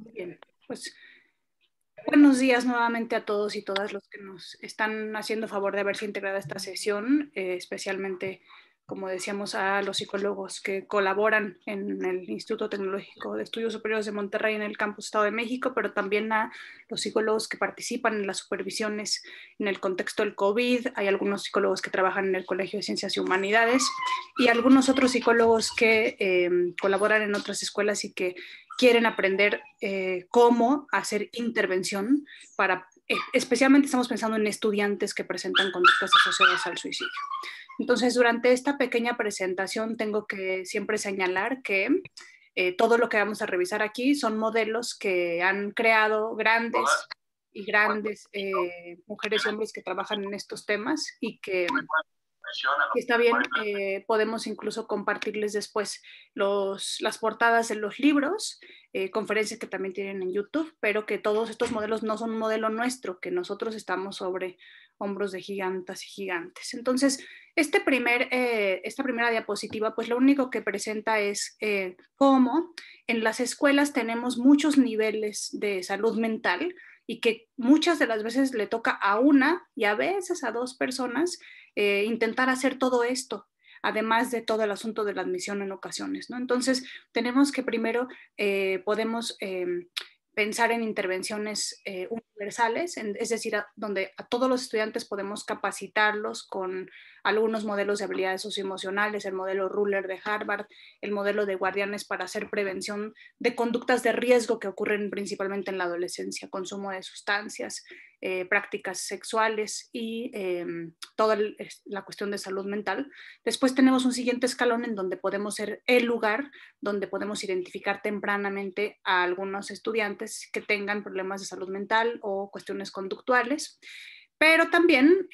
Muy bien, pues buenos días nuevamente a todos y todas los que nos están haciendo favor de haberse integrado a esta sesión, especialmente, como decíamos, a los psicólogos que colaboran en el Instituto Tecnológico de Estudios Superiores de Monterrey en el Campus Estado de México, pero también a los psicólogos que participan en las supervisiones en el contexto del COVID. Hay algunos psicólogos que trabajan en el Colegio de Ciencias y Humanidades y algunos otros psicólogos que colaboran en otras escuelas y que quieren aprender cómo hacer intervención para, especialmente estamos pensando en estudiantes que presentan conductas asociadas al suicidio. Entonces, durante esta pequeña presentación tengo que siempre señalar que todo lo que vamos a revisar aquí son modelos que han creado grandes mujeres y hombres que trabajan en estos temas y que si está bien, podemos incluso compartirles después las portadas de los libros, conferencias que también tienen en YouTube, pero que todos estos modelos no son un modelo nuestro, que nosotros estamos sobre hombros de gigantas y gigantes. Entonces, esta primera diapositiva, pues lo único que presenta es cómo en las escuelas tenemos muchos niveles de salud mental y que muchas de las veces le toca a una y a veces a dos personas intentar hacer todo esto, además de todo el asunto de la admisión en ocasiones, ¿no? Entonces, tenemos que primero podemos pensar en intervenciones universales, es decir, donde a todos los estudiantes podemos capacitarlos con algunos modelos de habilidades socioemocionales, el modelo Ruler de Harvard, el modelo de guardianes para hacer prevención de conductas de riesgo que ocurren principalmente en la adolescencia, consumo de sustancias, prácticas sexuales y toda la cuestión de salud mental. Después tenemos un siguiente escalón en donde podemos ser el lugar donde podemos identificar tempranamente a algunos estudiantes que tengan problemas de salud mental o cuestiones conductuales. Pero también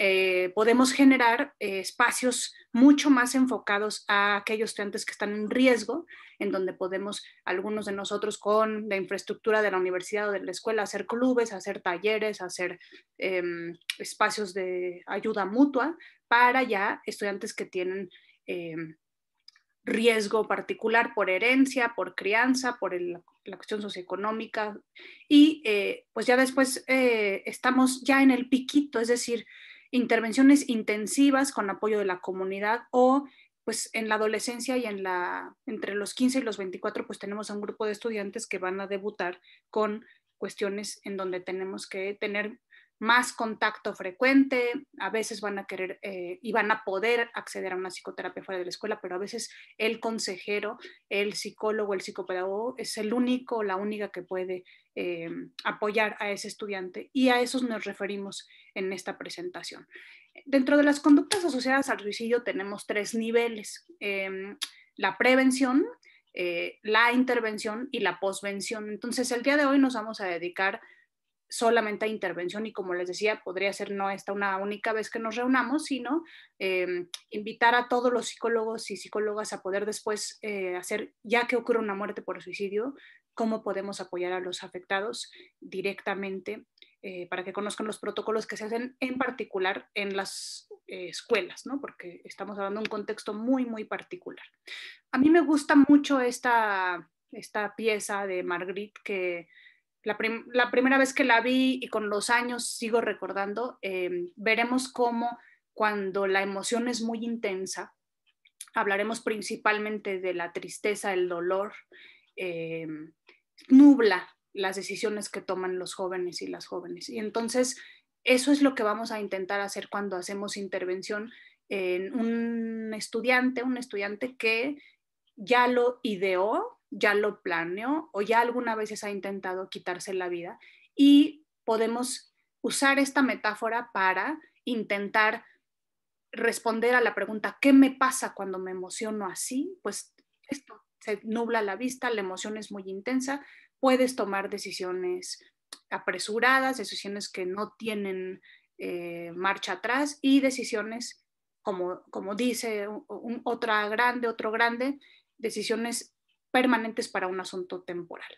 podemos generar espacios mucho más enfocados a aquellos estudiantes que están en riesgo, en donde podemos, algunos de nosotros con la infraestructura de la universidad o de la escuela, hacer clubes, hacer talleres, hacer espacios de ayuda mutua para ya estudiantes que tienen riesgo particular por herencia, por crianza, por la cuestión socioeconómica y pues ya después estamos ya en el piquito, es decir, intervenciones intensivas con apoyo de la comunidad o pues en la adolescencia y entre los 15 y los 24 pues tenemos a un grupo de estudiantes que van a debutar con cuestiones en donde tenemos que tener más contacto frecuente, a veces van a querer y van a poder acceder a una psicoterapia fuera de la escuela, pero a veces el consejero, el psicólogo, el psicopedagogo es el único, la única que puede apoyar a ese estudiante y a esos nos referimos en esta presentación. Dentro de las conductas asociadas al suicidio tenemos tres niveles, la prevención, la intervención y la posvención. Entonces el día de hoy nos vamos a dedicar solamente a intervención y como les decía, podría ser no esta una única vez que nos reunamos, sino invitar a todos los psicólogos y psicólogas a poder después hacer, ya que ocurre una muerte por suicidio, cómo podemos apoyar a los afectados directamente para que conozcan los protocolos que se hacen en particular en las escuelas, ¿no? Porque estamos hablando de un contexto muy, muy particular. A mí me gusta mucho esta pieza de Marguerite que la primera vez que la vi y con los años sigo recordando, veremos cómo cuando la emoción es muy intensa, hablaremos principalmente de la tristeza, el dolor, eh, nubla las decisiones que toman los jóvenes y las jóvenes. Y entonces eso es lo que vamos a intentar hacer cuando hacemos intervención en un estudiante que ya lo ideó, ya lo planeó o ya alguna vez ha intentado quitarse la vida y podemos usar esta metáfora para intentar responder a la pregunta, ¿qué me pasa cuando me emociono así? Pues esto, se nubla la vista, la emoción es muy intensa, puedes tomar decisiones apresuradas, decisiones que no tienen marcha atrás y decisiones, como dice otro grande, decisiones permanentes para un asunto temporal.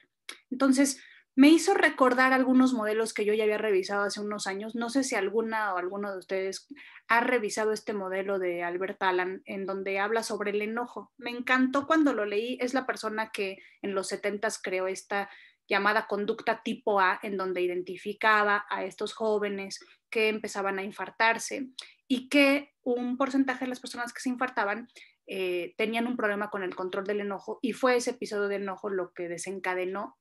Entonces, me hizo recordar algunos modelos que yo ya había revisado hace unos años. No sé si alguna o alguno de ustedes ha revisado este modelo de Albert Alan en donde habla sobre el enojo. Me encantó cuando lo leí. Es la persona que en los 70s creó esta llamada conducta tipo A, en donde identificaba a estos jóvenes que empezaban a infartarse y que un porcentaje de las personas que se infartaban tenían un problema con el control del enojo, y fue ese episodio de enojo lo que desencadenó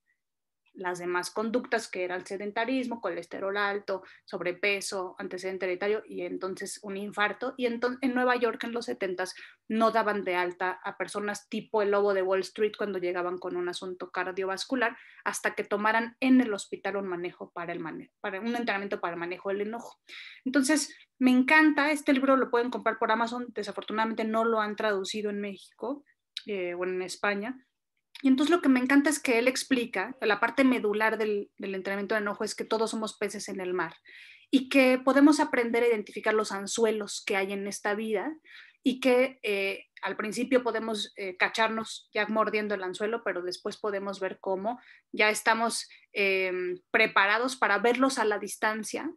las demás conductas, que era el sedentarismo, colesterol alto, sobrepeso, antecedente hereditario y entonces un infarto. Y entonces en Nueva York en los 70s no daban de alta a personas tipo el lobo de Wall Street cuando llegaban con un asunto cardiovascular, hasta que tomaran en el hospital un manejo para un entrenamiento para el manejo del enojo. Entonces, me encanta, este libro lo pueden comprar por Amazon, desafortunadamente no lo han traducido en México o en España. Y entonces lo que me encanta es que él explica, la parte medular del entrenamiento de enojo es que todos somos peces en el mar y que podemos aprender a identificar los anzuelos que hay en esta vida, y que al principio podemos cacharnos ya mordiendo el anzuelo, pero después podemos ver cómo ya estamos preparados para verlos a la distancia,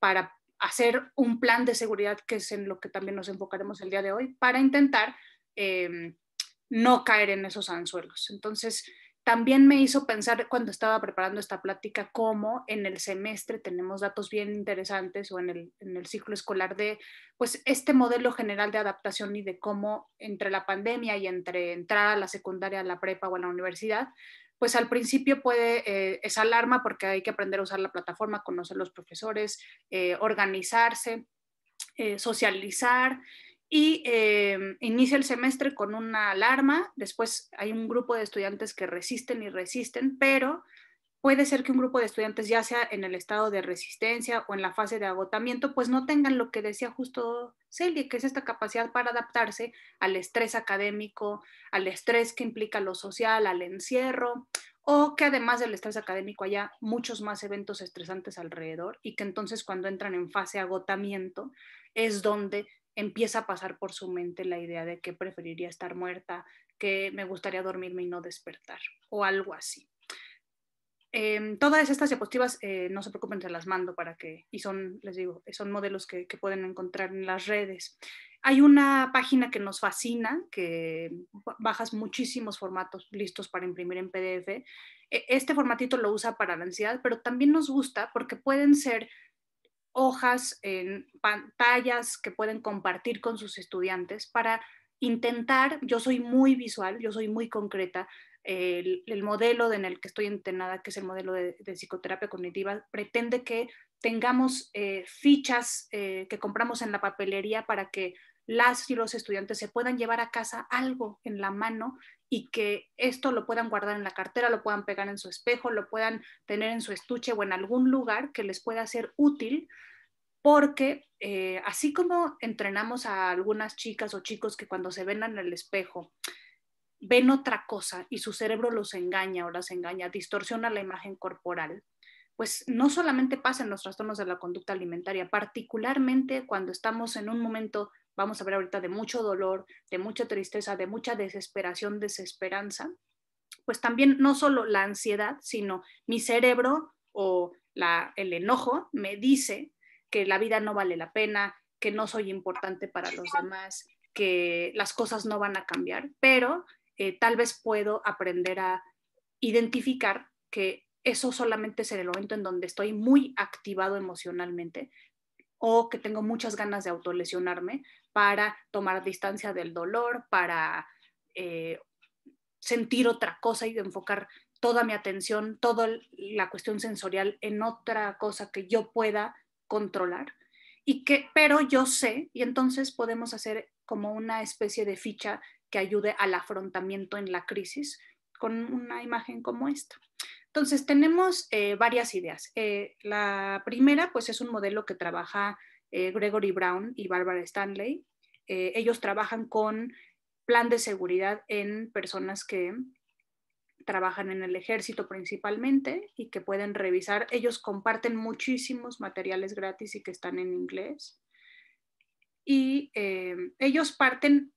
para hacer un plan de seguridad, que es en lo que también nos enfocaremos el día de hoy, para intentar no caer en esos anzuelos. Entonces, también me hizo pensar cuando estaba preparando esta plática cómo en el semestre tenemos datos bien interesantes, o en el ciclo escolar, de pues este modelo general de adaptación, y de cómo entre la pandemia y entre entrar a la secundaria, a la prepa o a la universidad, pues al principio puede esa alarma, porque hay que aprender a usar la plataforma, conocer los profesores, organizarse, socializar, y inicia el semestre con una alarma. Después hay un grupo de estudiantes que resisten y resisten, pero puede ser que un grupo de estudiantes, ya sea en el estado de resistencia o en la fase de agotamiento, pues no tengan lo que decía justo Celia, que es esta capacidad para adaptarse al estrés académico, al estrés que implica lo social, al encierro, o que además del estrés académico haya muchos más eventos estresantes alrededor, y que entonces cuando entran en fase de agotamiento es donde empieza a pasar por su mente la idea de que preferiría estar muerta, que me gustaría dormirme y no despertar, o algo así. Todas estas diapositivas, no se preocupen, se las mando para que, y son, les digo, son modelos que pueden encontrar en las redes. Hay una página que nos fascina, que bajas muchísimos formatos listos para imprimir en PDF. Este formatito lo usa para la ansiedad, pero también nos gusta porque pueden ser hojas en pantallas que pueden compartir con sus estudiantes para intentar. Yo soy muy visual, yo soy muy concreta. El modelo en el que estoy entrenada, que es el modelo de psicoterapia cognitiva, pretende que tengamos fichas que compramos en la papelería, para que las y los estudiantes se puedan llevar a casa algo en la mano, y que esto lo puedan guardar en la cartera, lo puedan pegar en su espejo, lo puedan tener en su estuche o en algún lugar que les pueda ser útil, porque así como entrenamos a algunas chicas o chicos que cuando se ven en el espejo ven otra cosa y su cerebro los engaña o las engaña, distorsiona la imagen corporal, pues no solamente pasa en los trastornos de la conducta alimentaria, particularmente cuando estamos en un momento, vamos a ver ahorita, de mucho dolor, de mucha tristeza, de mucha desesperación, desesperanza, pues también no solo la ansiedad, sino mi cerebro o el enojo me dice que la vida no vale la pena, que no soy importante para los demás, que las cosas no van a cambiar, pero tal vez puedo aprender a identificar que eso solamente es en el momento en donde estoy muy activado emocionalmente, o que tengo muchas ganas de autolesionarme, para tomar distancia del dolor, para sentir otra cosa y de enfocar toda mi atención, toda la cuestión sensorial en otra cosa que yo pueda controlar, pero yo sé, y entonces podemos hacer como una especie de ficha que ayude al afrontamiento en la crisis con una imagen como esta. Entonces tenemos varias ideas. La primera, pues, es un modelo que trabaja Gregory Brown y Barbara Stanley. Ellos trabajan con plan de seguridad en personas que trabajan en el ejército principalmente, y que pueden revisar. Ellos comparten muchísimos materiales gratis y que están en inglés. Y ellos parten,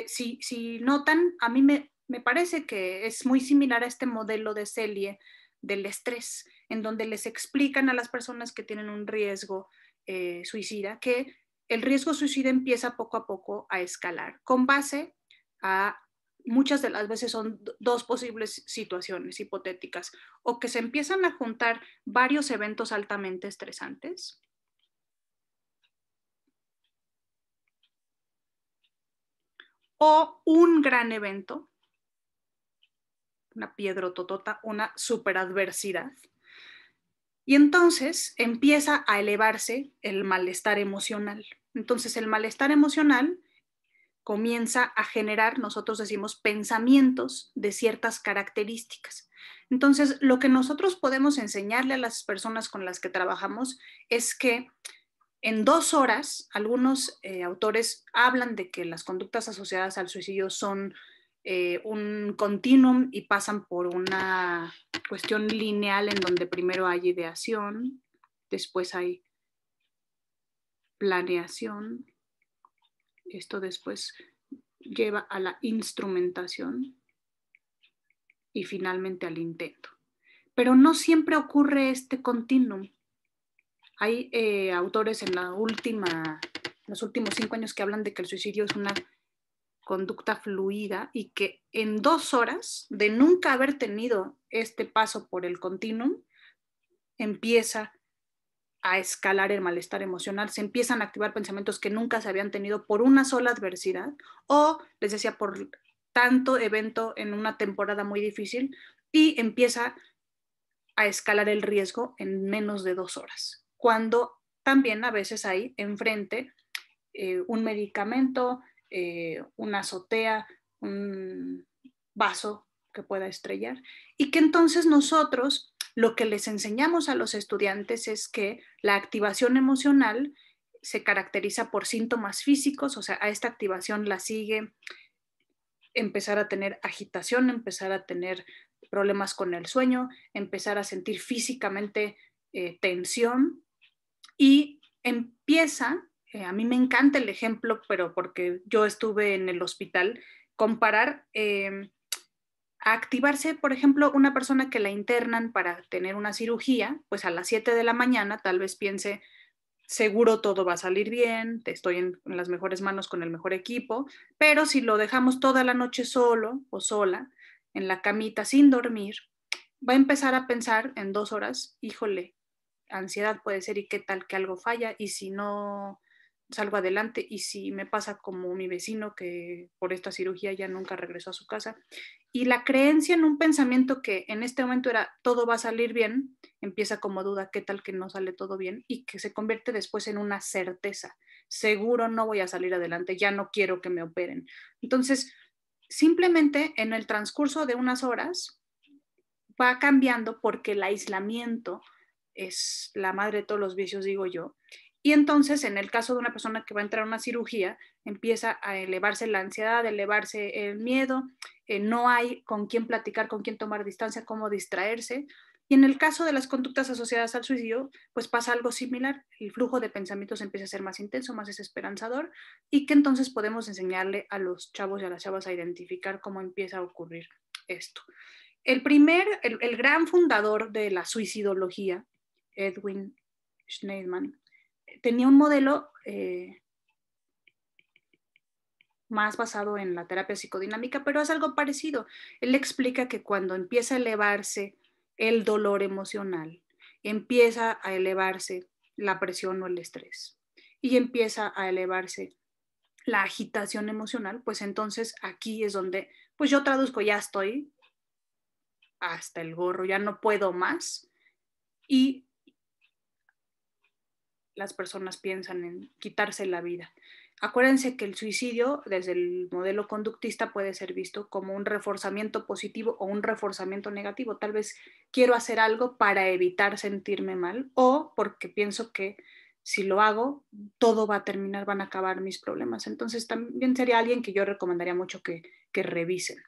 si notan, a mí me parece que es muy similar a este modelo de Celie del estrés, en donde les explican a las personas que tienen un riesgo suicida, que el riesgo suicida empieza poco a poco a escalar con base a muchas de las veces son dos posibles situaciones hipotéticas, o que se empiezan a juntar varios eventos altamente estresantes, o un gran evento, una piedrototota, una superadversidad, y entonces empieza a elevarse el malestar emocional. Entonces el malestar emocional comienza a generar, nosotros decimos, pensamientos de ciertas características. Entonces, lo que nosotros podemos enseñarle a las personas con las que trabajamos es que en 2 horas, algunos autores hablan de que las conductas asociadas al suicidio son un continuum y pasan por una cuestión lineal en donde primero hay ideación, después hay planeación, esto después lleva a la instrumentación y finalmente al intento. Pero no siempre ocurre este continuum. Hay autores en los últimos 5 años que hablan de que el suicidio es una conducta fluida y que en 2 horas de nunca haber tenido este paso por el continuum, empieza a escalar el malestar emocional, se empiezan a activar pensamientos que nunca se habían tenido por una sola adversidad o, les decía, por tanto evento en una temporada muy difícil, y empieza a escalar el riesgo en menos de 2 horas, cuando también a veces hay enfrente un medicamento, una azotea, un vaso que pueda estrellar, y que entonces nosotros lo que les enseñamos a los estudiantes es que la activación emocional se caracteriza por síntomas físicos, o sea, a esta activación la sigue empezar a tener agitación, empezar a tener problemas con el sueño, empezar a sentir físicamente tensión, y empieza, a mí me encanta el ejemplo, pero porque yo estuve en el hospital, comparar a activarse, por ejemplo, una persona que la internan para tener una cirugía, pues a las 7 de la mañana tal vez piense, seguro todo va a salir bien, estoy en las mejores manos con el mejor equipo, pero si lo dejamos toda la noche solo o sola, en la camita sin dormir, va a empezar a pensar en 2 horas, híjole, ansiedad puede ser, y qué tal que algo falla, y si no salgo adelante, y si me pasa como mi vecino que por esta cirugía ya nunca regresó a su casa. Y la creencia en un pensamiento que en este momento era todo va a salir bien, empieza como duda, qué tal que no sale todo bien, y que se convierte después en una certeza, seguro no voy a salir adelante, ya no quiero que me operen. Entonces, simplemente en el transcurso de unas horas va cambiando, porque el aislamiento es la madre de todos los vicios, digo yo. Y entonces, en el caso de una persona que va a entrar a una cirugía, empieza a elevarse la ansiedad, a elevarse el miedo, no hay con quién platicar, con quién tomar distancia, cómo distraerse. Y en el caso de las conductas asociadas al suicidio, pues pasa algo similar. El flujo de pensamientos empieza a ser más intenso, más desesperanzador, y que entonces podemos enseñarle a los chavos y a las chavas a identificar cómo empieza a ocurrir esto. El gran fundador de la suicidología, Edwin Schneidman, tenía un modelo más basado en la terapia psicodinámica, pero es algo parecido. Él explica que cuando empieza a elevarse el dolor emocional, empieza a elevarse la presión o el estrés, y empieza a elevarse la agitación emocional, pues entonces aquí es donde, pues yo traduzco, ya estoy hasta el gorro, ya no puedo más, y las personas piensan en quitarse la vida. Acuérdense que el suicidio, desde el modelo conductista, puede ser visto como un reforzamiento positivo o un reforzamiento negativo. Tal vez quiero hacer algo para evitar sentirme mal, o porque pienso que si lo hago, todo va a terminar, van a acabar mis problemas. Entonces también sería alguien que yo recomendaría mucho que revisen.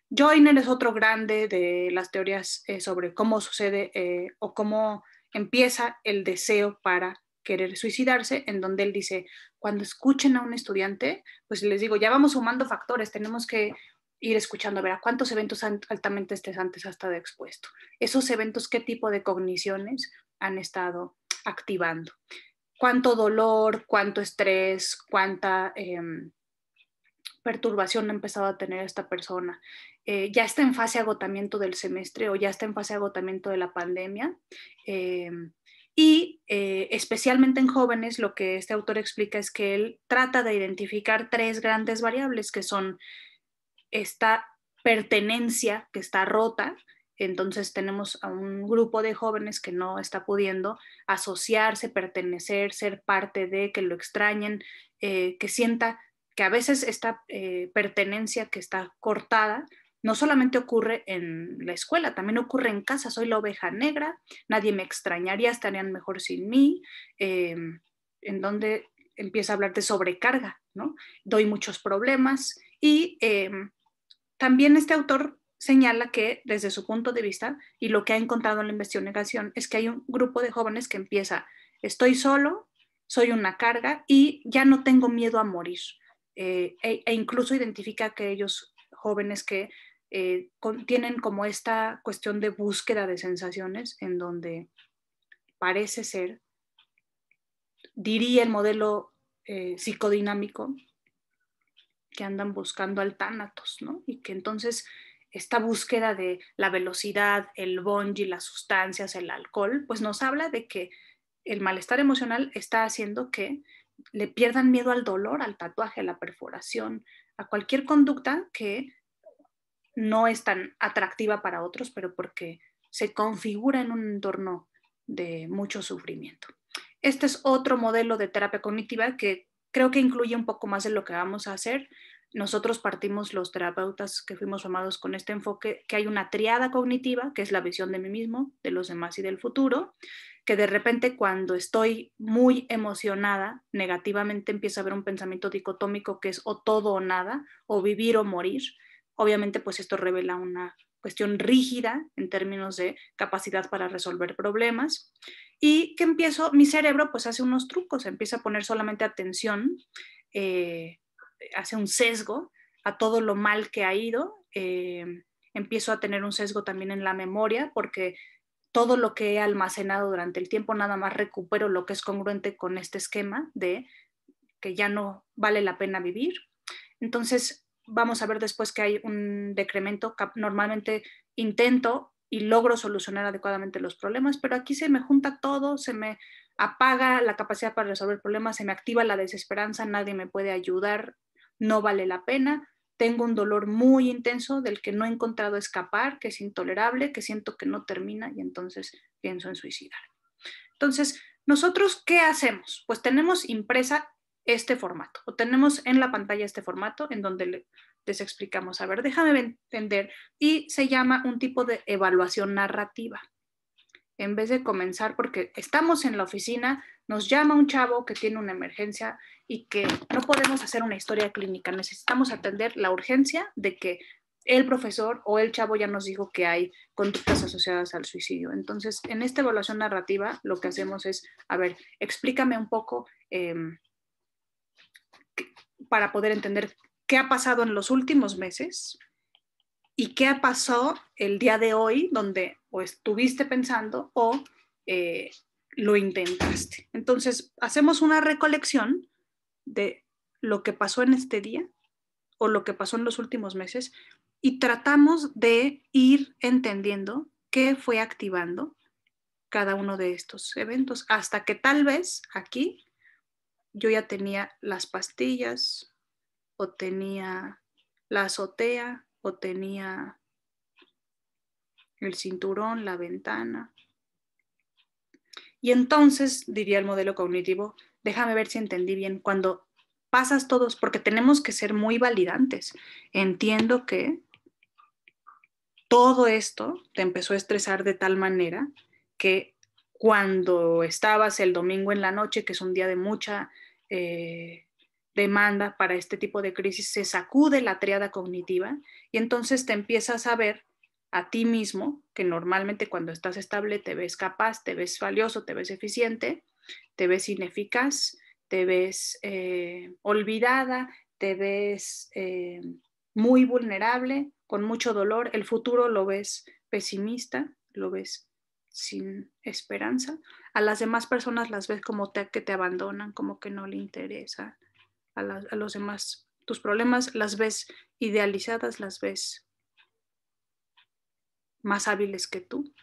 Joyner es otro grande de las teorías sobre cómo sucede o cómo empieza el deseo para querer suicidarse, en donde él dice, cuando escuchen a un estudiante, pues les digo, ya vamos sumando factores, tenemos que ir escuchando, a ver a cuántos eventos altamente estresantes ha estado expuesto. Esos eventos, qué tipo de cogniciones han estado activando. Cuánto dolor, cuánto estrés, cuánta perturbación ha empezado a tener esta persona. Ya está en fase de agotamiento del semestre o ya está en fase de agotamiento de la pandemia. Especialmente en jóvenes, lo que este autor explica es que él trata de identificar tres grandes variables que son esta pertenencia que está rota. Entonces tenemos a un grupo de jóvenes que no está pudiendo asociarse, pertenecer, ser parte de, que lo extrañen, que sienta que a veces esta pertenencia que está cortada no solamente ocurre en la escuela, también ocurre en casa. Soy la oveja negra, nadie me extrañaría, estarían mejor sin mí, en donde empieza a hablar de sobrecarga, ¿no? Doy muchos problemas y también este autor señala que desde su punto de vista y lo que ha encontrado en la investigación es que hay un grupo de jóvenes que empieza, estoy solo, soy una carga y ya no tengo miedo a morir. Incluso identifica a aquellos jóvenes que tienen como esta cuestión de búsqueda de sensaciones en donde parece ser, diría el modelo psicodinámico, que andan buscando al tánatos, ¿no? Y que entonces esta búsqueda de la velocidad, el bungee, las sustancias, el alcohol, pues nos habla de que el malestar emocional está haciendo que le pierdan miedo al dolor, al tatuaje, a la perforación, a cualquier conducta que no es tan atractiva para otros, pero porque se configura en un entorno de mucho sufrimiento. Este es otro modelo de terapia cognitiva que creo que incluye un poco más de lo que vamos a hacer. Nosotros partimos, los terapeutas que fuimos formados con este enfoque, que hay una triada cognitiva, que es la visión de mí mismo, de los demás y del futuro, que de repente cuando estoy muy emocionada, negativamente empieza a haber un pensamiento dicotómico que es o todo o nada, o vivir o morir. Obviamente, pues esto revela una cuestión rígida en términos de capacidad para resolver problemas y que mi cerebro pues hace unos trucos, empieza a poner solamente atención, hace un sesgo a todo lo mal que ha ido, empiezo a tener un sesgo también en la memoria porque todo lo que he almacenado durante el tiempo nada más recupero lo que es congruente con este esquema de que ya no vale la pena vivir. Entonces, vamos a ver después que hay un decremento. Normalmente intento y logro solucionar adecuadamente los problemas, pero aquí se me junta todo, se me apaga la capacidad para resolver problemas, se me activa la desesperanza, nadie me puede ayudar, no vale la pena. Tengo un dolor muy intenso del que no he encontrado escapar, que es intolerable, que siento que no termina y entonces pienso en suicidar. Entonces, ¿nosotros qué hacemos? Pues tenemos impresa este formato o tenemos en la pantalla este formato en donde les explicamos, a ver, déjame entender, y se llama un tipo de evaluación narrativa. En vez de comenzar, porque estamos en la oficina, nos llama un chavo que tiene una emergencia y que no podemos hacer una historia clínica, necesitamos atender la urgencia de que el profesor o el chavo ya nos dijo que hay conductas asociadas al suicidio. Entonces, en esta evaluación narrativa, lo que hacemos es, a ver, explícame un poco para poder entender qué ha pasado en los últimos meses y qué ha pasado el día de hoy, donde o estuviste pensando o lo intentaste. Entonces, hacemos una recolección de lo que pasó en este día o lo que pasó en los últimos meses y tratamos de ir entendiendo qué fue activando cada uno de estos eventos, hasta que tal vez aquí yo ya tenía las pastillas o tenía la azotea o tenía el cinturón, la ventana. Y entonces, diría el modelo cognitivo, déjame ver si entendí bien, cuando pasas todos, porque tenemos que ser muy validantes. Entiendo que todo esto te empezó a estresar de tal manera que cuando estabas el domingo en la noche, que es un día de mucha demanda para este tipo de crisis, se sacude la triada cognitiva y entonces te empiezas a ver a ti mismo, que normalmente cuando estás estable te ves capaz, te ves valioso, te ves eficiente, te ves ineficaz, te ves olvidada, te ves muy vulnerable, con mucho dolor. El futuro lo ves pesimista, lo ves sin esperanza. A las demás personas las ves como que te abandonan, como que no le interesa. A los demás tus problemas las ves idealizadas, las ves más hábiles que tú.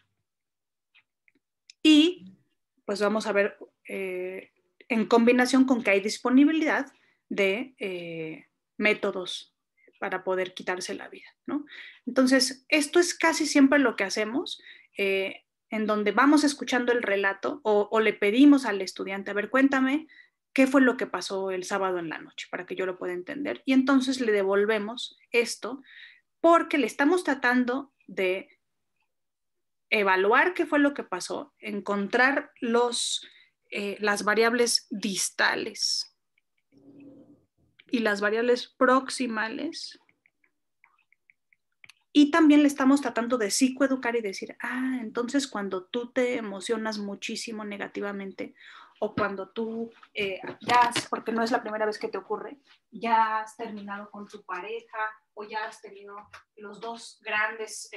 Y pues vamos a ver en combinación con que hay disponibilidad de métodos para poder quitarse la vida, ¿no? Entonces, esto es casi siempre lo que hacemos, en donde vamos escuchando el relato o le pedimos al estudiante, a ver, cuéntame qué fue lo que pasó el sábado en la noche, para que yo lo pueda entender. Y entonces le devolvemos esto porque le estamos tratando de evaluar qué fue lo que pasó, encontrar las variables distales y las variables proximales. Y también le estamos tratando de psicoeducar y decir, entonces cuando tú te emocionas muchísimo negativamente o cuando tú porque no es la primera vez que te ocurre, ya has terminado con tu pareja o ya has tenido los dos grandes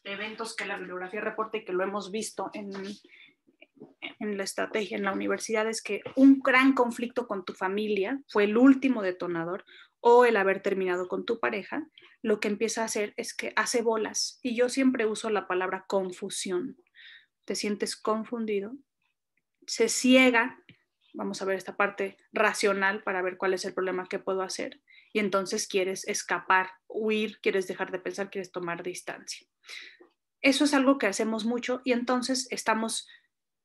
eventos que la bibliografía reporta y que lo hemos visto en la estrategia en la universidad, es que un gran conflicto con tu familia fue el último detonador, o el haber terminado con tu pareja, lo que empieza a hacer es que hace bolas. Y yo siempre uso la palabra confusión. Te sientes confundido, se ciega, vamos a ver esta parte racional para ver cuál es el problema que puedo hacer, y entonces quieres escapar, huir, quieres dejar de pensar, quieres tomar distancia. Eso es algo que hacemos mucho y entonces estamos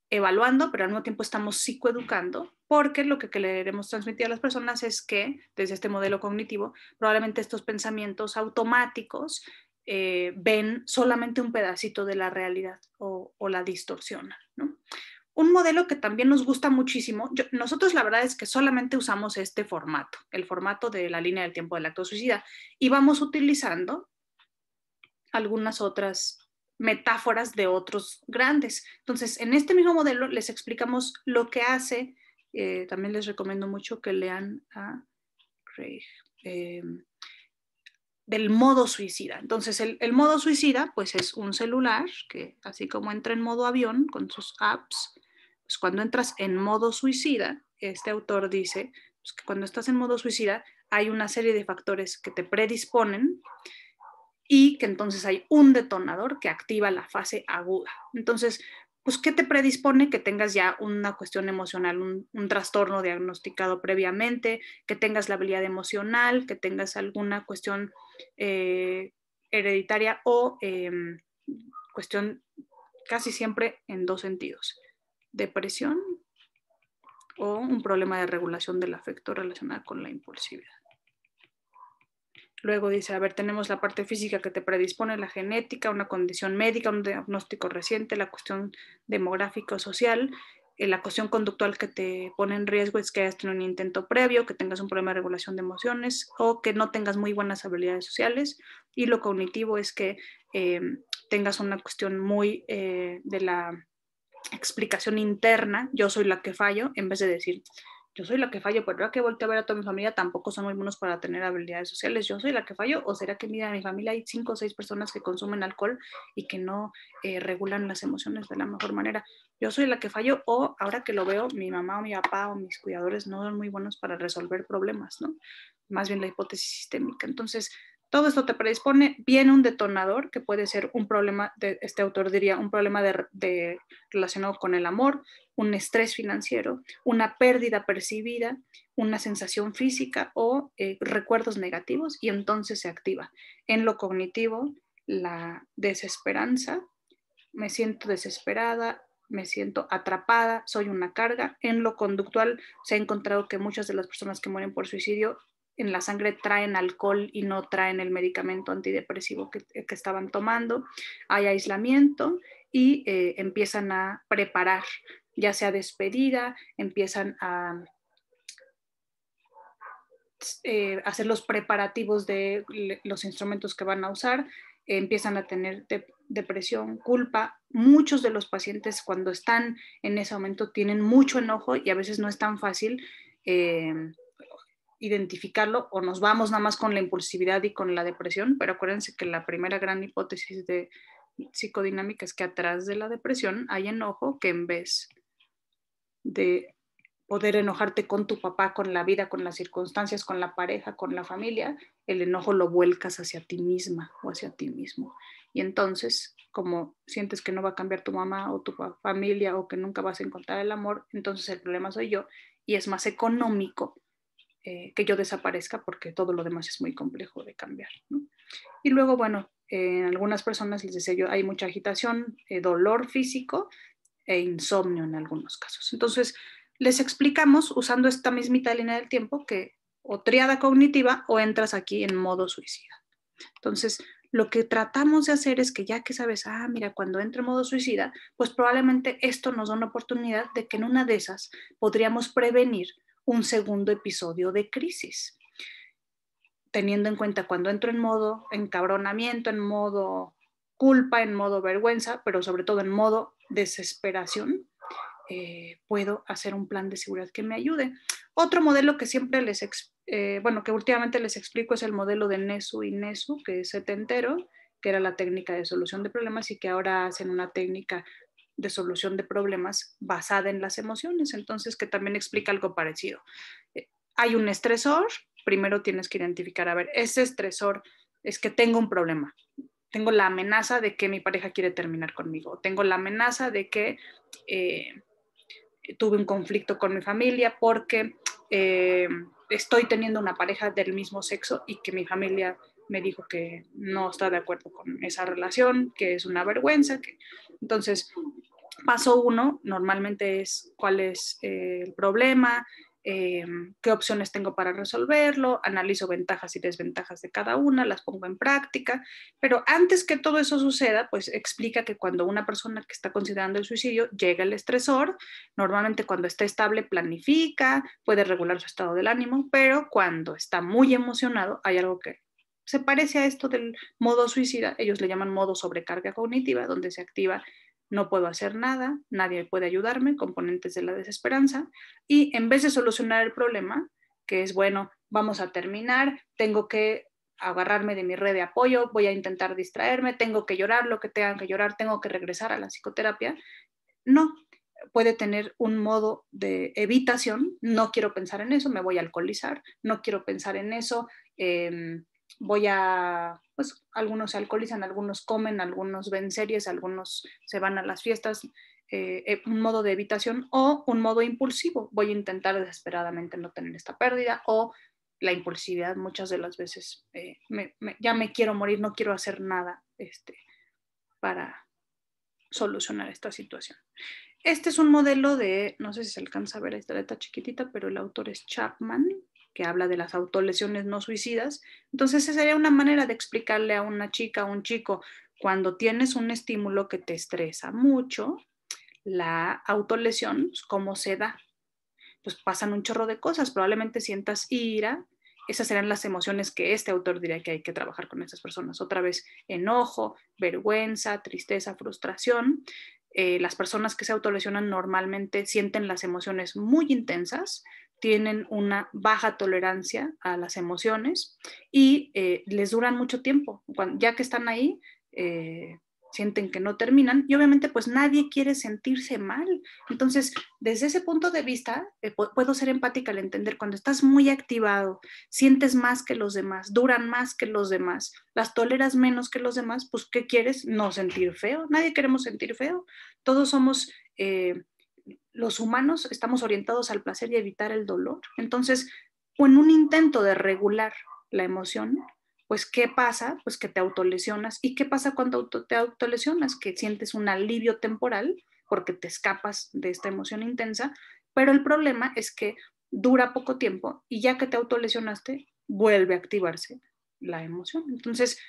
evaluando, pero al mismo tiempo estamos psicoeducando, porque lo que queremos transmitir a las personas es que, desde este modelo cognitivo, probablemente estos pensamientos automáticos ven solamente un pedacito de la realidad o la distorsionan, ¿no? Un modelo que también nos gusta muchísimo, nosotros la verdad es que solamente usamos este formato, el formato de la línea del tiempo del acto suicida, y vamos utilizando algunas otras metáforas de otros grandes. Entonces, en este mismo modelo les explicamos lo que hace, también les recomiendo mucho que lean a Craig, del modo suicida. Entonces, el modo suicida, pues es un celular que, así como entra en modo avión con sus apps, pues cuando entras en modo suicida, este autor dice pues, que cuando estás en modo suicida hay una serie de factores que te predisponen y que entonces hay un detonador que activa la fase aguda. Entonces, pues, ¿qué te predispone? Que tengas ya una cuestión emocional, un trastorno diagnosticado previamente, que tengas la habilidad emocional, que tengas alguna cuestión hereditaria o cuestión casi siempre en dos sentidos: depresión o un problema de regulación del afecto relacionado con la impulsividad. Luego dice, a ver, tenemos la parte física que te predispone, la genética, una condición médica, un diagnóstico reciente, la cuestión demográfica o social, la cuestión conductual que te pone en riesgo es que hayas tenido un intento previo, que tengas un problema de regulación de emociones o que no tengas muy buenas habilidades sociales, y lo cognitivo es que tengas una cuestión muy de la explicación interna, yo soy la que fallo, en vez de decir, yo soy la que fallo, pero ahora que volteo a ver a toda mi familia tampoco son muy buenos para tener habilidades sociales, yo soy la que fallo, o será que mira, en mi familia hay 5 o 6 personas que consumen alcohol y que no regulan las emociones de la mejor manera, yo soy la que fallo, o ahora que lo veo, mi mamá o mi papá o mis cuidadores no son muy buenos para resolver problemas, ¿no? Más bien la hipótesis sistémica. Entonces, todo esto te predispone, viene un detonador que puede ser un problema, este autor diría, un problema relacionado con el amor, un estrés financiero, una pérdida percibida, una sensación física o recuerdos negativos, y entonces se activa. En lo cognitivo, la desesperanza, me siento desesperada, me siento atrapada, soy una carga. En lo conductual, se ha encontrado que muchas de las personas que mueren por suicidio en la sangre traen alcohol y no traen el medicamento antidepresivo que estaban tomando. Hay aislamiento y empiezan a preparar, ya sea despedida, empiezan a hacer los preparativos de los instrumentos que van a usar, empiezan a tener depresión, culpa. Muchos de los pacientes cuando están en ese momento tienen mucho enojo y a veces no es tan fácil identificarlo, o nos vamos nada más con la impulsividad y con la depresión, pero acuérdense que la primera gran hipótesis de psicodinámica es que atrás de la depresión hay enojo que en vez de poder enojarte con tu papá, con la vida, con las circunstancias, con la pareja, con la familia, el enojo lo vuelcas hacia ti misma o hacia ti mismo. Y entonces, como sientes que no va a cambiar tu mamá o tu familia o que nunca vas a encontrar el amor, entonces el problema soy yo y es más económico que yo desaparezca porque todo lo demás es muy complejo de cambiar, ¿no? Y luego, bueno, en algunas personas, les decía yo, hay mucha agitación, dolor físico e insomnio en algunos casos. Entonces, les explicamos usando esta mismita línea del tiempo que o triada cognitiva o entras aquí en modo suicida. Entonces, lo que tratamos de hacer es que ya que sabes, mira, cuando entre en modo suicida, pues probablemente esto nos da una oportunidad de que en una de esas podríamos prevenir un segundo episodio de crisis, teniendo en cuenta cuando entro en modo encabronamiento, en modo culpa, en modo vergüenza, pero sobre todo en modo desesperación, puedo hacer un plan de seguridad que me ayude. Otro modelo que siempre bueno, que últimamente les explico es el modelo de Nesu y Nesu, que es setentero, que era la técnica de solución de problemas y que ahora hacen una técnica de solución de problemas basada en las emociones, entonces que también explica algo parecido. Hay un estresor, primero tienes que identificar, a ver, ese estresor es que tengo un problema, tengo la amenaza de que mi pareja quiere terminar conmigo, tengo la amenaza de que tuve un conflicto con mi familia porque estoy teniendo una pareja del mismo sexo y que mi familia me dijo que no está de acuerdo con esa relación, que es una vergüenza. Entonces, paso uno normalmente es cuál es el problema, qué opciones tengo para resolverlo, analizo ventajas y desventajas de cada una, las pongo en práctica, pero antes que todo eso suceda, pues explica que cuando una persona que está considerando el suicidio llega el estresor, normalmente cuando está estable planifica, puede regular su estado del ánimo, pero cuando está muy emocionado hay algo que se parece a esto del modo suicida, ellos le llaman modo sobrecarga cognitiva, donde se activa no puedo hacer nada, nadie puede ayudarme, componentes de la desesperanza, y en vez de solucionar el problema, que es, bueno, vamos a terminar, tengo que agarrarme de mi red de apoyo, voy a intentar distraerme, tengo que llorar lo que tenga que llorar, tengo que regresar a la psicoterapia, no, puede tener un modo de evitación, no quiero pensar en eso, me voy a alcoholizar, no quiero pensar en eso, pues algunos se alcoholizan, algunos comen, algunos ven series, algunos se van a las fiestas, un modo de evitación o un modo impulsivo, voy a intentar desesperadamente no tener esta pérdida o la impulsividad muchas de las veces, ya me quiero morir, no quiero hacer nada para solucionar esta situación. Este es un modelo de, no sé si se alcanza a ver esta letra chiquitita, pero el autor es Chapman, que habla de las autolesiones no suicidas. Entonces, esa sería una manera de explicarle a una chica, a un chico, cuando tienes un estímulo que te estresa mucho, la autolesión, ¿cómo se da? Pues pasan un chorro de cosas, probablemente sientas ira, esas serán las emociones que este autor diría que hay que trabajar con estas personas. Otra vez, enojo, vergüenza, tristeza, frustración. Las personas que se autolesionan normalmente sienten las emociones muy intensas, tienen una baja tolerancia a las emociones y les duran mucho tiempo. Ya que están ahí, sienten que no terminan y obviamente pues nadie quiere sentirse mal. Entonces, desde ese punto de vista, puedo ser empática al entender cuando estás muy activado, sientes más que los demás, duran más que los demás, las toleras menos que los demás, pues ¿qué quieres? No sentir feo. Nadie queremos sentir feo. Todos somos, los humanos estamos orientados al placer y evitar el dolor. Entonces, en un intento de regular la emoción, pues ¿qué pasa? Pues que te autolesionas. ¿Y qué pasa cuando te autolesionas? Que sientes un alivio temporal porque te escapas de esta emoción intensa, pero el problema es que dura poco tiempo y ya que te autolesionaste, vuelve a activarse la emoción. Entonces,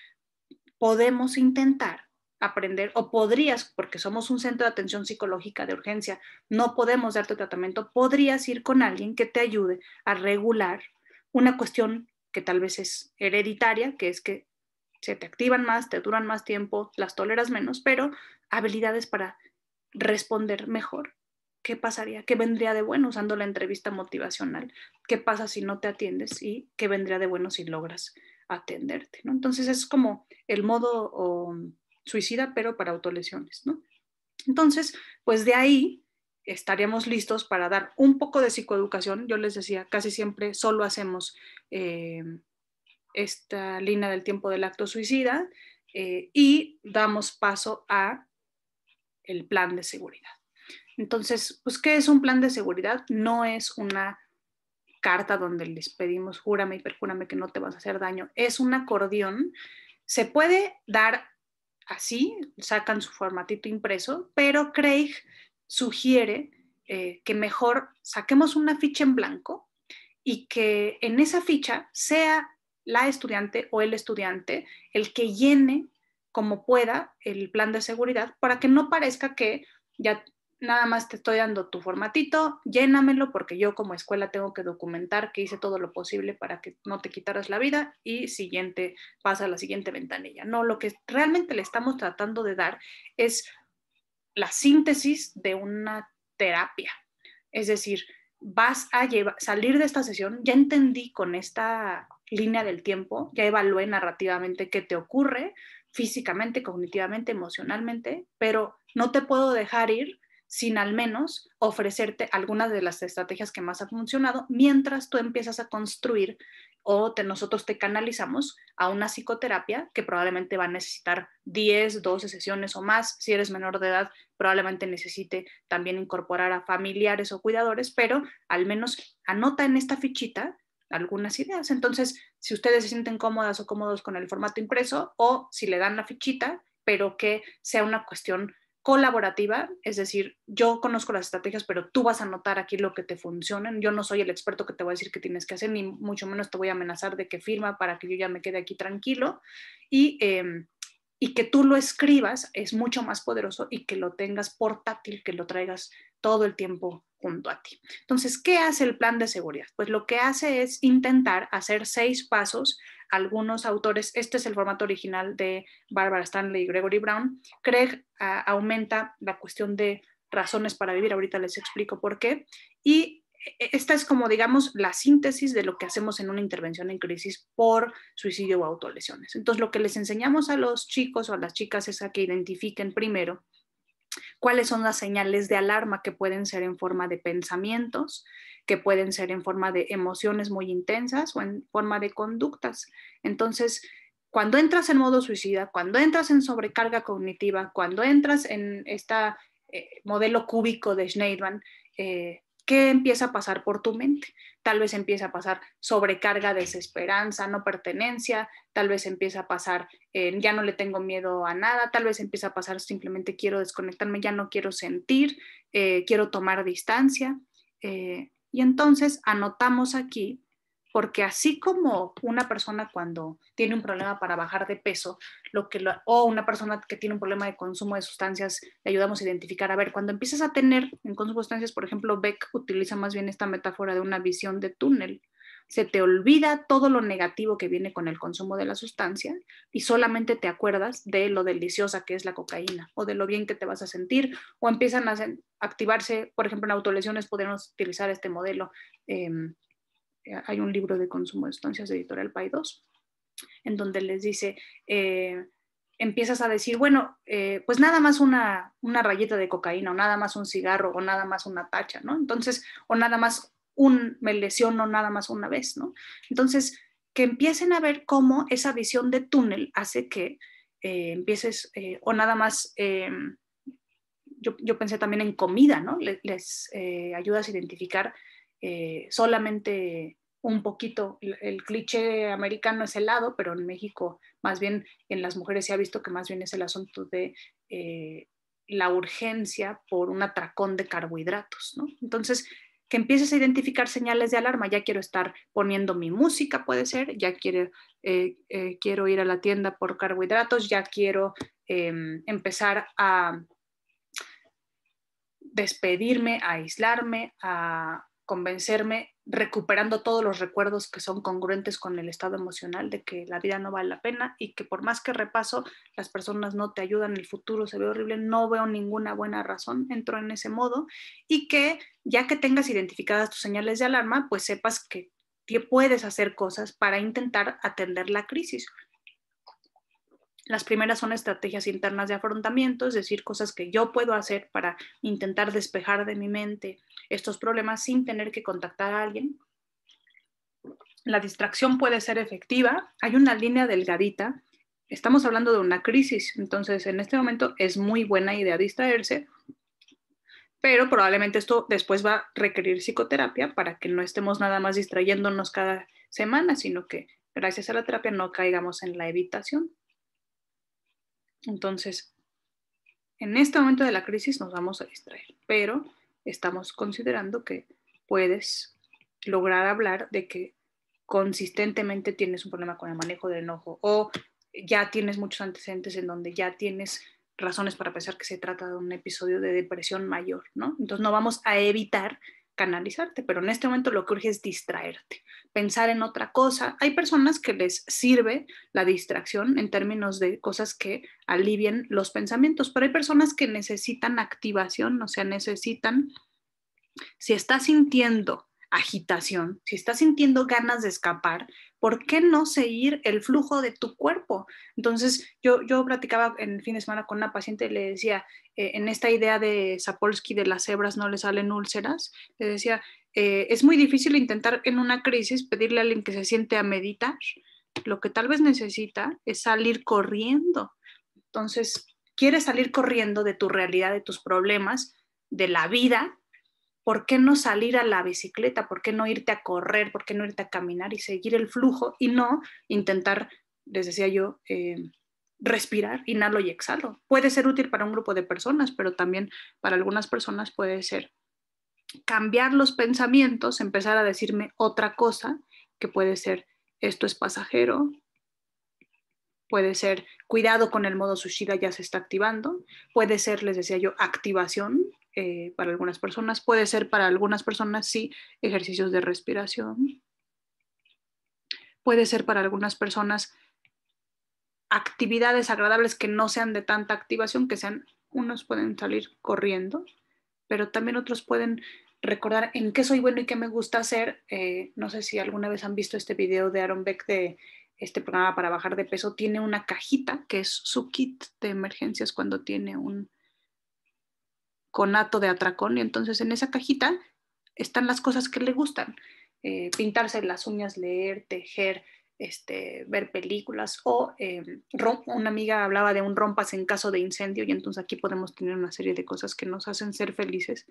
podemos intentar aprender, o podrías, porque somos un centro de atención psicológica de urgencia, no podemos darte tratamiento, podrías ir con alguien que te ayude a regular una cuestión que tal vez es hereditaria, que es que se te activan más, te duran más tiempo, las toleras menos, pero habilidades para responder mejor. ¿Qué pasaría? ¿Qué vendría de bueno usando la entrevista motivacional? ¿Qué pasa si no te atiendes? ¿Y qué vendría de bueno si logras atenderte? ¿No? Entonces es como el modo suicida, pero para autolesiones, ¿no? Entonces, pues de ahí estaríamos listos para dar un poco de psicoeducación. Yo les decía, casi siempre solo hacemos esta línea del tiempo del acto suicida y damos paso a el plan de seguridad. Entonces, pues, ¿qué es un plan de seguridad? No es una carta donde les pedimos júrame y perjúrame que no te vas a hacer daño. Es un acordeón. Se puede dar así, sacan su formatito impreso, pero Craig sugiere que mejor saquemos una ficha en blanco y que en esa ficha sea la estudiante o el estudiante el que llene como pueda el plan de seguridad para que no parezca que ya nada más te estoy dando tu formatito, llénamelo porque yo como escuela tengo que documentar que hice todo lo posible para que no te quitaras la vida y siguiente, pasa a la siguiente ventanilla. No, lo que realmente le estamos tratando de dar es la síntesis de una terapia. Es decir, vas a salir de esta sesión, ya entendí con esta línea del tiempo, ya evalué narrativamente qué te ocurre físicamente, cognitivamente, emocionalmente, pero no te puedo dejar ir sin al menos ofrecerte algunas de las estrategias que más han funcionado mientras tú empiezas a construir o nosotros te canalizamos a una psicoterapia que probablemente va a necesitar 10, 12 sesiones o más. Si eres menor de edad, probablemente necesite también incorporar a familiares o cuidadores, pero al menos anota en esta fichita algunas ideas. Entonces, si ustedes se sienten cómodas o cómodos con el formato impreso o si le dan la fichita, pero que sea una cuestión colaborativa, es decir, yo conozco las estrategias, pero tú vas a notar aquí lo que te funcionen. Yo no soy el experto que te voy a decir qué tienes que hacer, ni mucho menos te voy a amenazar de que firma para que yo ya me quede aquí tranquilo. Y que tú lo escribas es mucho más poderoso y que lo tengas portátil, que lo traigas todo el tiempo junto a ti. Entonces, ¿qué hace el plan de seguridad? Pues lo que hace es intentar hacer 6 pasos. Algunos autores, este es el formato original de Barbara Stanley y Gregory Brown. Craig aumenta la cuestión de razones para vivir, ahorita les explico por qué, y esta es como, digamos, la síntesis de lo que hacemos en una intervención en crisis por suicidio o autolesiones. Entonces, lo que les enseñamos a los chicos o a las chicas es a que identifiquen primero cuáles son las señales de alarma que pueden ser en forma de pensamientos, que pueden ser en forma de emociones muy intensas o en forma de conductas. Entonces, cuando entras en modo suicida, cuando entras en sobrecarga cognitiva, cuando entras en este modelo cúbico de Schneidman, ¿qué empieza a pasar por tu mente? Tal vez empieza a pasar sobrecarga, desesperanza, no pertenencia, tal vez empieza a pasar ya no le tengo miedo a nada, tal vez empieza a pasar simplemente quiero desconectarme, ya no quiero sentir, quiero tomar distancia. Y entonces anotamos aquí, porque así como una persona cuando tiene un problema para bajar de peso, o una persona que tiene un problema de consumo de sustancias, le ayudamos a identificar, a ver, cuando empiezas a tener en consumo de sustancias, por ejemplo, Beck utiliza más bien esta metáfora de una visión de túnel. Se te olvida todo lo negativo que viene con el consumo de la sustancia y solamente te acuerdas de lo deliciosa que es la cocaína o de lo bien que te vas a sentir o empiezan a activarse, por ejemplo, en autolesiones podemos utilizar este modelo. Hay un libro de consumo de sustancias de Editorial Pay 2 en donde les dice, empiezas a decir, bueno, pues nada más una rayita de cocaína o nada más un cigarro o nada más una tacha, ¿no? Entonces, o nada más me lesiono nada más una vez, ¿no? Entonces, que empiecen a ver cómo esa visión de túnel hace que empieces, o nada más, yo pensé también en comida, ¿no? Les ayudas a identificar solamente un poquito, el cliché americano es helado, pero en México más bien en las mujeres se ha visto que más bien es el asunto de la urgencia por un atracón de carbohidratos, ¿no? Entonces, que empieces a identificar señales de alarma, ya quiero estar poniendo mi música, puede ser, ya quiero ir a la tienda por carbohidratos, ya quiero empezar a despedirme, a aislarme, a convencerme, recuperando todos los recuerdos que son congruentes con el estado emocional de que la vida no vale la pena y que por más que repaso, las personas no te ayudan, el futuro se ve horrible, no veo ninguna buena razón, entro en ese modo y que ya que tengas identificadas tus señales de alarma, pues sepas que puedes hacer cosas para intentar atender la crisis. Las primeras son estrategias internas de afrontamiento, es decir, cosas que yo puedo hacer para intentar despejar de mi mente estos problemas sin tener que contactar a alguien. La distracción puede ser efectiva. Hay una línea delgadita. Estamos hablando de una crisis, entonces en este momento es muy buena idea distraerse, pero probablemente esto después va a requerir psicoterapia para que no estemos nada más distrayéndonos cada semana, sino que gracias a la terapia no caigamos en la evitación. Entonces, en este momento de la crisis nos vamos a distraer, pero estamos considerando que puedes lograr hablar de que consistentemente tienes un problema con el manejo del enojo o ya tienes muchos antecedentes en donde ya tienes razones para pensar que se trata de un episodio de depresión mayor, ¿no? Entonces no vamos a evitar canalizarte, pero en este momento lo que urge es distraerte, pensar en otra cosa. Hay personas que les sirve la distracción en términos de cosas que alivien los pensamientos, pero hay personas que necesitan activación, o sea, necesitan, si estás sintiendo agitación, si estás sintiendo ganas de escapar, ¿por qué no seguir el flujo de tu cuerpo? Entonces, yo platicaba en el fin de semana con una paciente y le decía, en esta idea de Sapolsky de las cebras no le salen úlceras, le decía, es muy difícil intentar en una crisis pedirle a alguien que se siente a meditar. Lo que tal vez necesita es salir corriendo. Entonces, quieres salir corriendo de tu realidad, de tus problemas, de la vida. ¿Por qué no salir a la bicicleta? ¿Por qué no irte a correr? ¿Por qué no irte a caminar y seguir el flujo y no intentar, les decía yo, respirar, inhalo y exhalo? Puede ser útil para un grupo de personas, pero también para algunas personas puede ser cambiar los pensamientos, empezar a decirme otra cosa, que puede ser esto es pasajero, puede ser cuidado con el modo Sushida ya se está activando, puede ser, les decía yo, activación para algunas personas, puede ser para algunas personas, sí, ejercicios de respiración, puede ser para algunas personas actividades agradables que no sean de tanta activación, que sean, unos pueden salir corriendo, pero también otros pueden recordar en qué soy bueno y qué me gusta hacer. No sé si alguna vez han visto este video de Aaron Beck de este programa para bajar de peso. Tiene una cajita que es su kit de emergencias cuando tiene un conato de atracón y entonces en esa cajita están las cosas que le gustan. Pintarse las uñas, leer, tejer, ver películas o una amiga hablaba de un rompas en caso de incendio y entonces aquí podemos tener una serie de cosas que nos hacen ser felices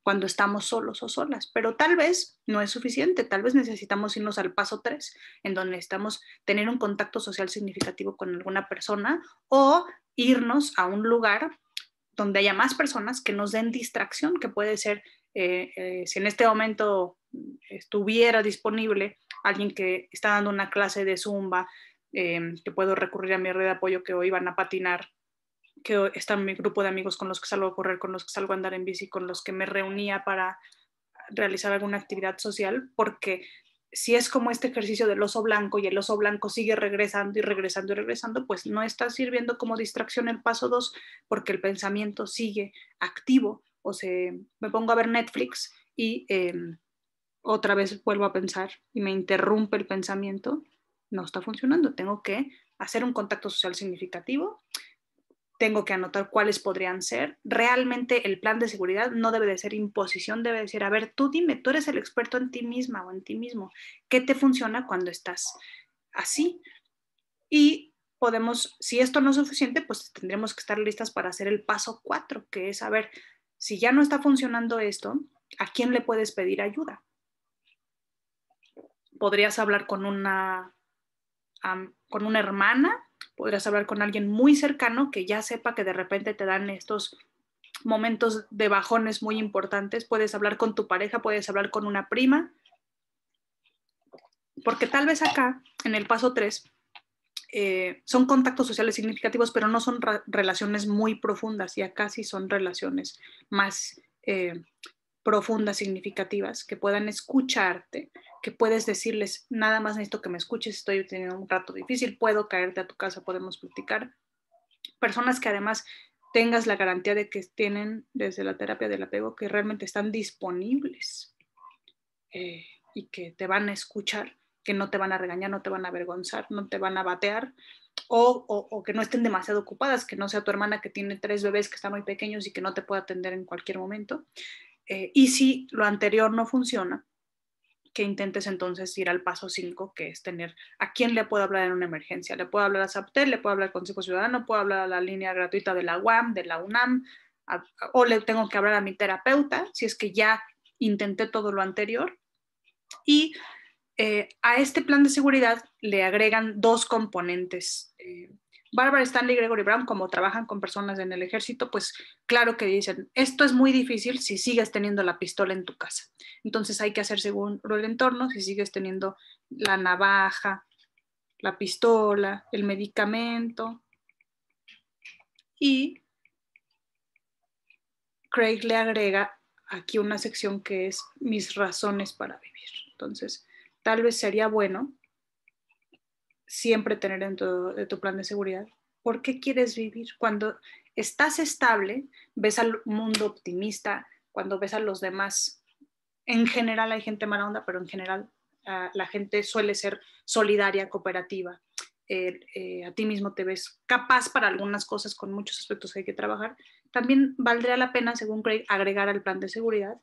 cuando estamos solos o solas, pero tal vez no es suficiente, tal vez necesitamos irnos al paso 3, en donde necesitamos tener un contacto social significativo con alguna persona o irnos a un lugar donde haya más personas que nos den distracción, que puede ser, si en este momento estuviera disponible alguien que está dando una clase de zumba, que puedo recurrir a mi red de apoyo que hoy van a patinar, que está en mi grupo de amigos con los que salgo a correr, con los que salgo a andar en bici, con los que me reunía para realizar alguna actividad social, porque si es como este ejercicio del oso blanco y el oso blanco sigue regresando y regresando y regresando, pues no está sirviendo como distracción el paso 2 porque el pensamiento sigue activo o me pongo a ver Netflix y otra vez vuelvo a pensar y me interrumpe el pensamiento, no está funcionando. Tengo que hacer un contacto social significativo, tengo que anotar cuáles podrían ser. Realmente el plan de seguridad no debe de ser imposición, debe de ser, a ver, tú dime, tú eres el experto en ti misma o en ti mismo, ¿qué te funciona cuando estás así? Y podemos, si esto no es suficiente, pues tendremos que estar listas para hacer el paso 4, que es, a ver, si ya no está funcionando esto, ¿a quién le puedes pedir ayuda? Podrías hablar con una hermana, podrías hablar con alguien muy cercano que ya sepa que de repente te dan estos momentos de bajones muy importantes, puedes hablar con tu pareja, puedes hablar con una prima, porque tal vez acá, en el paso 3, son contactos sociales significativos, pero no son relaciones muy profundas, y acá sí son relaciones más profundas, significativas, que puedan escucharte, que puedes decirles, nada más necesito que me escuches, estoy teniendo un rato difícil, puedo caerte a tu casa, podemos platicar. Personas que además tengas la garantía de que tienen desde la terapia del apego, que realmente están disponibles y que te van a escuchar, que no te van a regañar, no te van a avergonzar, no te van a batear, o que no estén demasiado ocupadas, que no sea tu hermana que tiene 3 bebés que están muy pequeños y que no te puede atender en cualquier momento. Y si lo anterior no funciona, que intentes entonces ir al paso 5, que es tener a quién le puedo hablar en una emergencia. Le puedo hablar a SAPTEL, le puedo hablar al Consejo Ciudadano, puedo hablar a la línea gratuita de la UAM, de la UNAM, o le tengo que hablar a mi terapeuta, si es que ya intenté todo lo anterior. Y a este plan de seguridad le agregan 2 componentes. Barbara Stanley y Gregory Brown, como trabajan con personas en el ejército, pues claro que dicen, esto es muy difícil si sigues teniendo la pistola en tu casa. Entonces hay que hacer según el entorno, si sigues teniendo la navaja, la pistola, el medicamento. Y Craig le agrega aquí una sección que es mis razones para vivir. Entonces, tal vez sería bueno siempre tener dentro de tu plan de seguridad. ¿Por qué quieres vivir? Cuando estás estable, ves al mundo optimista, cuando ves a los demás, en general hay gente mala onda, pero en general la gente suele ser solidaria, cooperativa. A ti mismo te ves capaz para algunas cosas con muchos aspectos que hay que trabajar. También valdría la pena, según Craig, agregar al plan de seguridad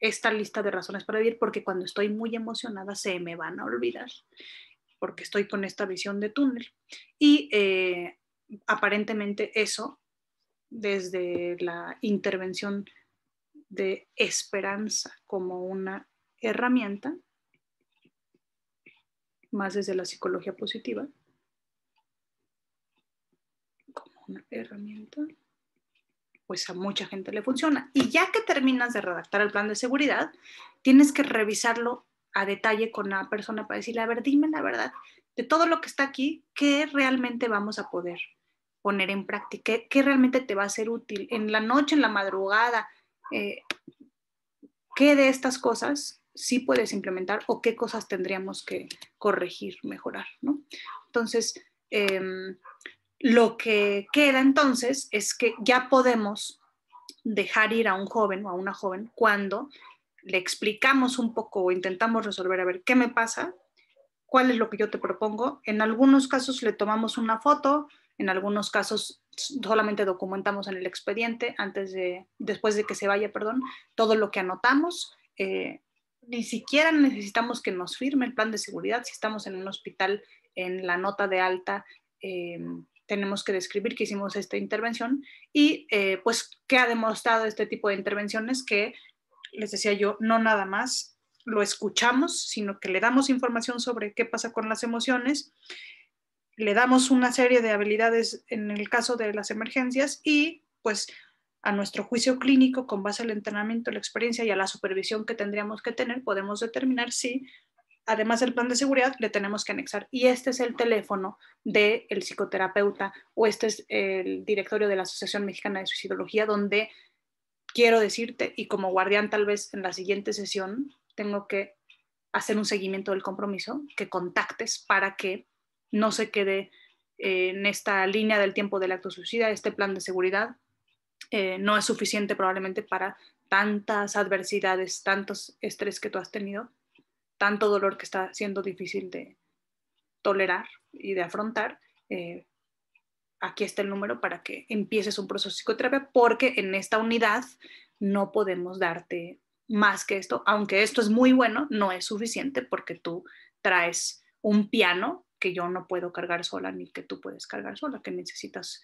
esta lista de razones para vivir, porque cuando estoy muy emocionada se me van a olvidar, porque estoy con esta visión de túnel. Y aparentemente eso, desde la intervención de esperanza como una herramienta, más desde la psicología positiva, como una herramienta, pues a mucha gente le funciona. Y ya que terminas de redactar el plan de seguridad, tienes que revisarlo a detalle con la persona para decirle, a ver, dime la verdad, de todo lo que está aquí, ¿qué realmente vamos a poder poner en práctica? ¿Qué realmente te va a ser útil? En la noche, en la madrugada, ¿qué de estas cosas sí puedes implementar o qué cosas tendríamos que corregir, mejorar, ¿no? Entonces, lo que queda entonces es que ya podemos dejar ir a un joven o a una joven cuando le explicamos un poco o intentamos resolver, a ver, ¿qué me pasa? ¿Cuál es lo que yo te propongo? En algunos casos le tomamos una foto, en algunos casos solamente documentamos en el expediente después de que se vaya, perdón, todo lo que anotamos. Ni siquiera necesitamos que nos firme el plan de seguridad. Si estamos en un hospital, en la nota de alta, tenemos que describir que hicimos esta intervención y pues qué ha demostrado este tipo de intervenciones, que les decía yo, no nada más lo escuchamos, sino que le damos información sobre qué pasa con las emociones, le damos una serie de habilidades en el caso de las emergencias y pues a nuestro juicio clínico, con base al entrenamiento, la experiencia y a la supervisión que tendríamos que tener, podemos determinar si, además del plan de seguridad, le tenemos que anexar. Y este es el teléfono del psicoterapeuta o este es el directorio de la Asociación Mexicana de Suicidología, donde quiero decirte, y como guardián tal vez en la siguiente sesión tengo que hacer un seguimiento del compromiso, que contactes para que no se quede en esta línea del tiempo del acto suicida. Este plan de seguridad no es suficiente probablemente para tantas adversidades, tantos estrés que tú has tenido, tanto dolor que está siendo difícil de tolerar y de afrontar. Aquí está el número para que empieces un proceso de psicoterapia, porque en esta unidad no podemos darte más que esto, aunque esto es muy bueno, no es suficiente porque tú traes un piano que yo no puedo cargar sola ni que tú puedes cargar sola, que necesitas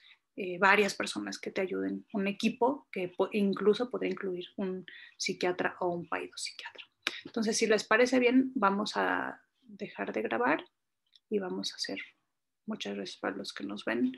varias personas que te ayuden, un equipo que incluso podría incluir un psiquiatra o un psiquiatra. Entonces, si les parece bien, vamos a dejar de grabar y vamos a hacer. Muchas gracias para los que nos ven.